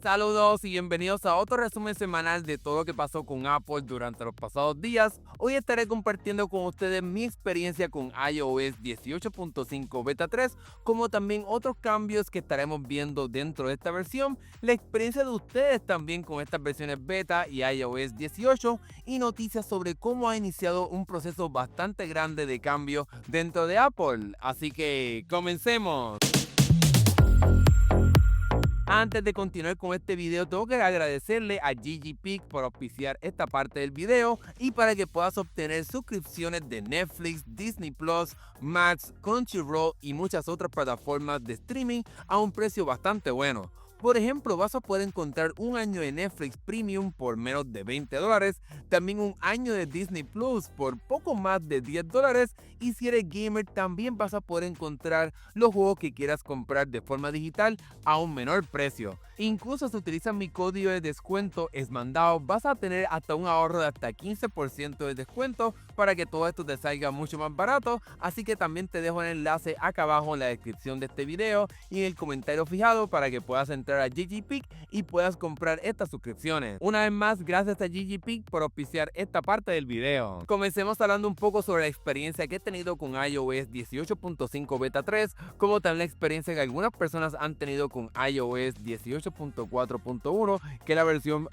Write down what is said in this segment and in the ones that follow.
Saludos y bienvenidos a otro resumen semanal de todo lo que pasó con Apple durante los pasados días. Hoy estaré compartiendo con ustedes mi experiencia con iOS 18.5 Beta 3, como también otros cambios que estaremos viendo dentro de esta versión, la experiencia de ustedes también con estas versiones beta y iOS 18 y noticias sobre cómo ha iniciado un proceso bastante grande de cambio dentro de Apple. Así que comencemos. Antes de continuar con este video, tengo que agradecerle a GGPic por auspiciar esta parte del video y para que puedas obtener suscripciones de Netflix, Disney Plus, Max, Crunchyroll y muchas otras plataformas de streaming a un precio bastante bueno. Por ejemplo, vas a poder encontrar un año de Netflix Premium por menos de $20, también un año de Disney Plus por poco más de $10 y si eres gamer también vas a poder encontrar los juegos que quieras comprar de forma digital a un menor precio. Incluso si utilizas mi código de descuento ESMANDAO vas a tener hasta un ahorro de hasta 15% de descuento para que todo esto te salga mucho más barato, así que también te dejo el enlace acá abajo en la descripción de este video y en el comentario fijado para que puedas entrar a GGPic y puedas comprar estas suscripciones. Una vez más, gracias a GGPic por auspiciar esta parte del video. Comencemos hablando un poco sobre la experiencia que he tenido con iOS 18.5 Beta 3, como también la experiencia que algunas personas han tenido con iOS 18.4.1, que es la versión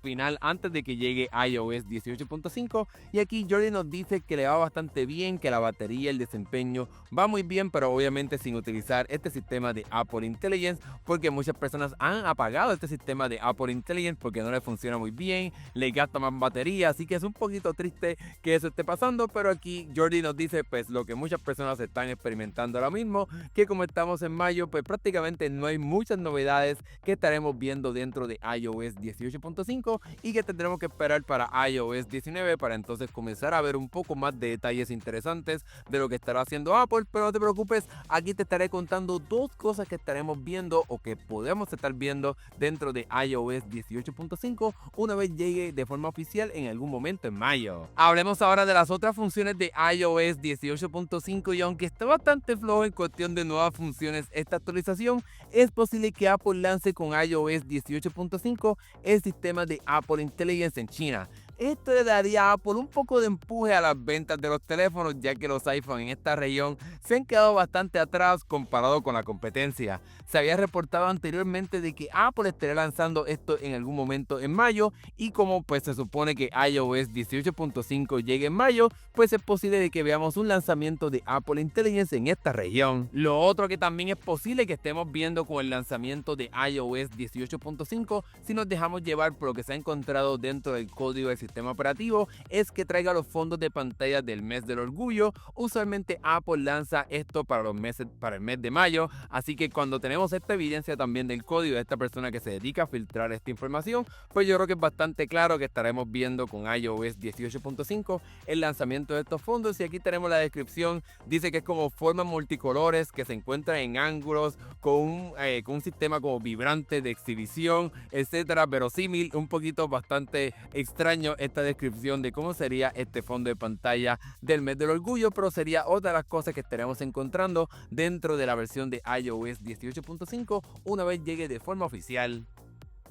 final antes de que llegue iOS 18.5, y aquí Jordi nos dice que le va bastante bien, que la batería, el desempeño va muy bien, pero obviamente sin utilizar este sistema de Apple Intelligence, porque muchas personas han apagado este sistema de Apple Intelligence porque no le funciona muy bien, le gasta más batería, así que es un poquito triste que eso esté pasando, pero aquí Jordi nos dice pues lo que muchas personas están experimentando ahora mismo, que como estamos en mayo, pues prácticamente no hay muchas novedades que estaremos viendo dentro de iOS 18.5 y que tendremos que esperar para iOS 19 para entonces comenzar a ver un poco más de detalles interesantes de lo que estará haciendo Apple, pero no te preocupes, aquí te estaré contando dos cosas que estaremos viendo o que podemos estar viendo dentro de iOS 18.5 una vez llegue de forma oficial en algún momento en mayo. Hablemos ahora de las otras funciones de iOS 18.5 y aunque está bastante flojo en cuestión de nuevas funciones esta actualización, es posible que Apple lance con iOS 18.5 el sistema de Apple Intelligence en China. Esto le daría a Apple un poco de empuje a las ventas de los teléfonos, ya que los iPhone en esta región se han quedado bastante atrás comparado con la competencia. Se había reportado anteriormente de que Apple estaría lanzando esto en algún momento en mayo y como pues se supone que iOS 18.5 llegue en mayo, pues es posible de que veamos un lanzamiento de Apple Intelligence en esta región. Lo otro que también es posible que estemos viendo con el lanzamiento de iOS 18.5, si nos dejamos llevar por lo que se ha encontrado dentro del código del sistema operativo, es que traiga los fondos de pantalla del mes del orgullo. Usualmente Apple lanza esto para el mes de mayo, así que cuando tenemos esta evidencia también del código de esta persona que se dedica a filtrar esta información, pues yo creo que es bastante claro que estaremos viendo con iOS 18.5 el lanzamiento de estos fondos. Y aquí tenemos la descripción, dice que es como formas multicolores que se encuentran en ángulos con un sistema como vibrante de exhibición, etcétera, verosímil, un poquito bastante extraño esta descripción de cómo sería este fondo de pantalla del mes del orgullo, pero sería otra de las cosas que estaremos encontrando dentro de la versión de iOS 18.5 una vez llegue de forma oficial.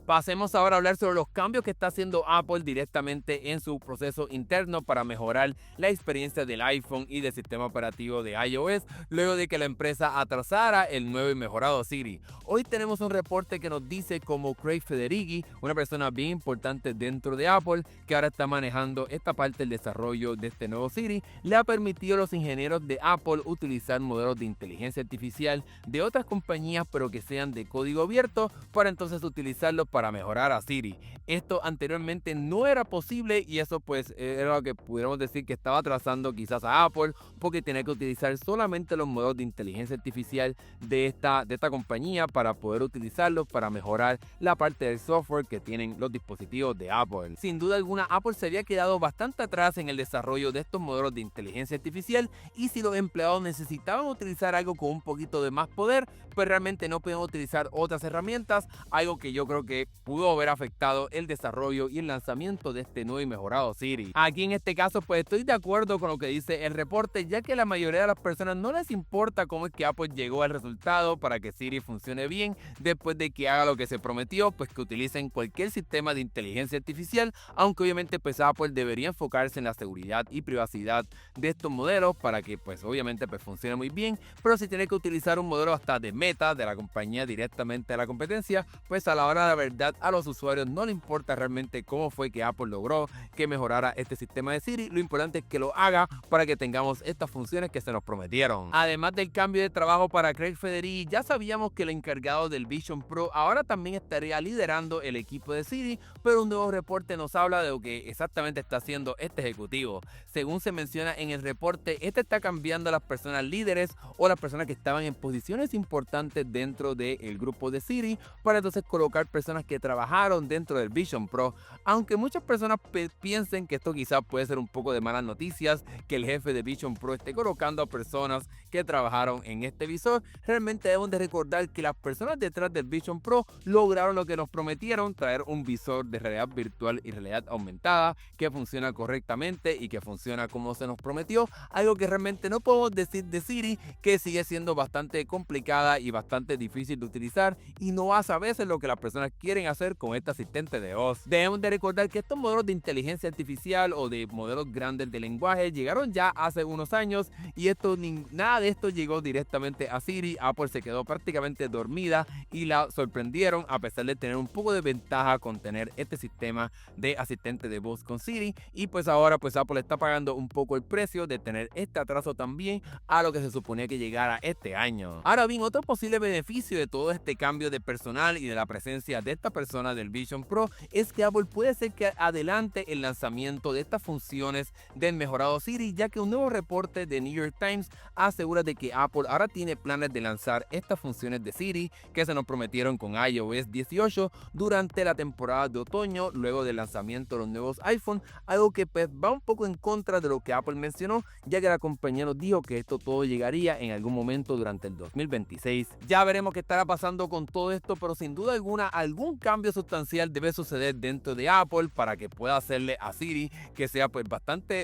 Pasemos ahora a hablar sobre los cambios que está haciendo Apple directamente en su proceso interno para mejorar la experiencia del iPhone y del sistema operativo de iOS luego de que la empresa atrasara el nuevo y mejorado Siri. Hoy tenemos un reporte que nos dice cómo Craig Federighi, una persona bien importante dentro de Apple que ahora está manejando esta parte del desarrollo de este nuevo Siri, le ha permitido a los ingenieros de Apple utilizar modelos de inteligencia artificial de otras compañías pero que sean de código abierto para entonces utilizarlos para mejorar a Siri. Esto anteriormente no era posible y eso pues era lo que pudiéramos decir que estaba atrasando quizás a Apple, porque tenía que utilizar solamente los modelos de inteligencia artificial de esta compañía para poder utilizarlos para mejorar la parte del software que tienen los dispositivos de Apple. Sin duda alguna, Apple se había quedado bastante atrás en el desarrollo de estos modelos de inteligencia artificial y si los empleados necesitaban utilizar algo con un poquito de más poder, pues realmente no podían utilizar otras herramientas, algo que yo creo que que pudo haber afectado el desarrollo y el lanzamiento de este nuevo y mejorado Siri. Aquí en este caso pues estoy de acuerdo con lo que dice el reporte, ya que la mayoría de las personas no les importa cómo es que Apple llegó al resultado para que Siri funcione bien después de que haga lo que se prometió, pues que utilicen cualquier sistema de inteligencia artificial, aunque obviamente pues Apple debería enfocarse en la seguridad y privacidad de estos modelos para que pues obviamente pues funcione muy bien, pero si tiene que utilizar un modelo hasta de Meta, de la compañía directamente de la competencia, pues a la hora de la verdad a los usuarios no le importa realmente cómo fue que Apple logró que mejorara este sistema de Siri, lo importante es que lo haga para que tengamos estas funciones que se nos prometieron. Además del cambio de trabajo para Craig Federighi, ya sabíamos que el encargado del Vision Pro ahora también estaría liderando el equipo de Siri, pero un nuevo reporte nos habla de lo que exactamente está haciendo este ejecutivo. Según se menciona en el reporte, este está cambiando a las personas líderes o las personas que estaban en posiciones importantes dentro del grupo de Siri para entonces colocar personas que trabajaron dentro del Vision Pro, aunque muchas personas piensen que esto quizás puede ser un poco de malas noticias, que el jefe de Vision Pro esté colocando a personas que trabajaron en este visor. Realmente debemos de recordar que las personas detrás del Vision Pro lograron lo que nos prometieron, traer un visor de realidad virtual y realidad aumentada que funciona correctamente y que funciona como se nos prometió, algo que realmente no podemos decir de Siri, que sigue siendo bastante complicada y bastante difícil de utilizar y no hace a veces lo que las personas quieren hacer con este asistente de voz. Debemos de recordar que estos modelos de inteligencia artificial o de modelos grandes de lenguaje llegaron ya hace unos años y nada de esto llegó directamente a Siri. Apple se quedó prácticamente dormida y la sorprendieron a pesar de tener un poco de ventaja con tener este sistema de asistente de voz con Siri, y pues ahora pues Apple está pagando un poco el precio de tener este atraso también a lo que se suponía que llegara este año. Ahora bien, otro posible beneficio de todo este cambio de personal y de la presencia de esta persona del Vision Pro es que Apple puede ser que adelante el lanzamiento de estas funciones del mejorado Siri, ya que un nuevo reporte de New York Times asegura de que Apple ahora tiene planes de lanzar estas funciones de Siri que se nos prometieron con iOS 18 durante la temporada de otoño, luego del lanzamiento de los nuevos iPhone, algo que pues va un poco en contra de lo que Apple mencionó, ya que la compañía nos dijo que esto todo llegaría en algún momento durante el 2026. Ya veremos qué estará pasando con todo esto, pero sin duda alguna algún cambio sustancial debe suceder dentro de Apple para que pueda hacerle a Siri que sea pues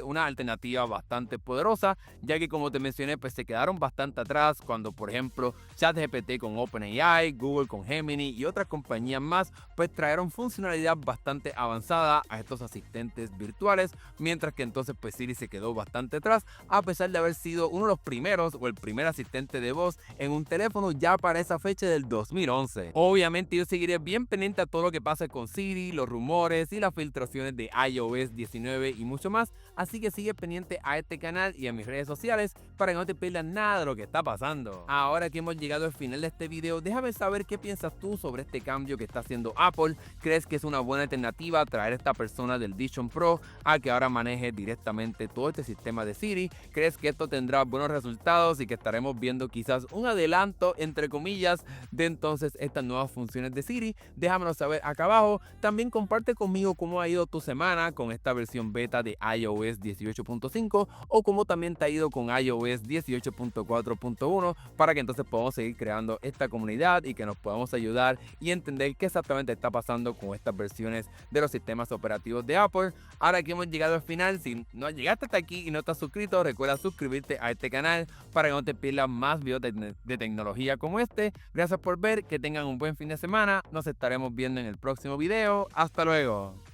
una alternativa bastante poderosa, ya que como te mencioné pues se quedaron bastante atrás cuando por ejemplo ChatGPT con OpenAI, Google con Gemini y otras compañías más pues trajeron funcionalidad bastante avanzada a estos asistentes virtuales, mientras que entonces pues Siri se quedó bastante atrás a pesar de haber sido uno de los primeros o el primer asistente de voz en un teléfono ya para esa fecha del 2011. Obviamente yo seguiré bien pendiente a todo lo que pase con Siri, los rumores y las filtraciones de iOS 19 y mucho más, así que sigue pendiente a este canal y a mis redes sociales para que no te pierdas nada de lo que está pasando. Ahora que hemos llegado al final de este video, déjame saber qué piensas tú sobre este cambio que está haciendo Apple. ¿Crees que es una buena alternativa traer a esta persona del Vision Pro a que ahora maneje directamente todo este sistema de Siri? ¿Crees que esto tendrá buenos resultados y que estaremos viendo quizás un adelanto entre comillas de entonces estas nuevas funciones de Siri? Déjamelo saber acá abajo. También comparte conmigo cómo ha ido tu semana con esta versión beta de iOS 18.5 o cómo también te ha ido con iOS 18.4.1 para que entonces podamos seguir creando esta comunidad y que nos podamos ayudar y entender qué exactamente está pasando con estas versiones de los sistemas operativos de Apple. Ahora que hemos llegado al final, si no llegaste hasta aquí y no estás suscrito, recuerda suscribirte a este canal para que no te pierdas más videos de tecnología como este. Gracias por ver, que tengan un buen fin de semana, nos estaremos viendo en el próximo video. Hasta luego.